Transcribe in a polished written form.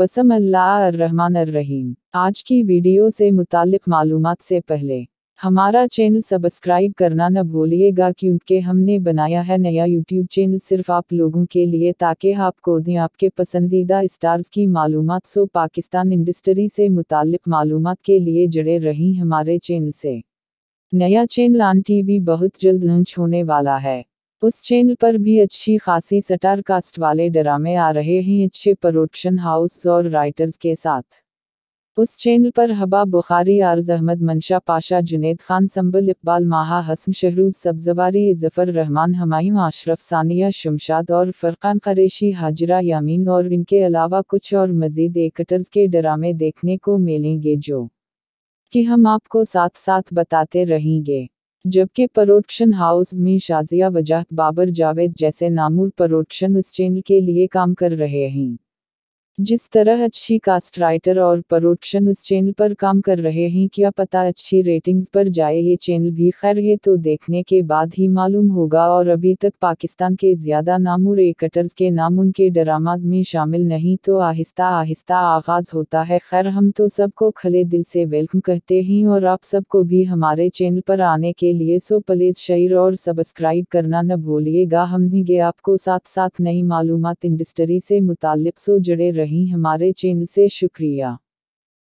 बसम अल्लाह अर्रहमान अर्रहीम। आज की वीडियो से मुताल्लिक मालूमात से पहले हमारा चैनल सब्सक्राइब करना न भूलिएगा, क्योंकि हमने बनाया है नया यूट्यूब चैनल सिर्फ आप लोगों के लिए, ताकि आपको दें आपके पसंदीदा स्टार्स की मालूमात। सो पाकिस्तान इंडस्ट्री से मुताल्लिक मालूमात के लिए जुड़े रहीं हमारे चैनल से। नया चैनल ऑन टीवी बहुत जल्द लॉन्च होने वाला है। उस चैनल पर भी अच्छी खासी स्टार कास्ट वाले ड्रामे आ रहे हैं, अच्छे प्रोडक्शन हाउस और राइटर्स के साथ। उस चैनल पर हबा बुखारी, आर्ज अहमद, मंशा पाशा, जुनैद खान, संबल इकबाल, माहा हसन, शहरूज सब्जवारी, जफर रहमान, हमायूं आशरफ, सानिया शमशाद और फरकान कुरैशी, हाजिरा यामीन और इनके अलावा कुछ और मजीद एक्टर्स के ड्रामे देखने को मिलेंगे, जो कि हम आपको साथ साथ बताते रहेंगे। जबकि प्रोडक्शन हाउस में शाजिया वजाहत, बाबर जावेद जैसे नामूर प्रोडक्शन उस चैनल के लिए काम कर रहे हैं। जिस तरह अच्छी कास्ट राइटर और प्रोडक्शन उस चैनल पर काम कर रहे हैं, क्या पता अच्छी रेटिंग्स पर जाए ये चैनल भी। खैर, ये तो देखने के बाद ही मालूम होगा। और अभी तक पाकिस्तान के ज़्यादा नामूर एक्टर्स के नाम उनके ड्रामाज में शामिल नहीं, तो आहिस्ता आहिस्ता आगाज़ होता है। खैर, हम तो सबको खले दिल से वेलकम कहते हैं, और आप सबको भी हमारे चैनल पर आने के लिए सो प्लीज़ शेयर और सब्सक्राइब करना न भूलिएगा। हम देंगे आपको साथ साथ नई मालूमात इंडस्ट्री से मुताल्लिक। सो जुड़े रहीं हमारे चैनल से। शुक्रिया।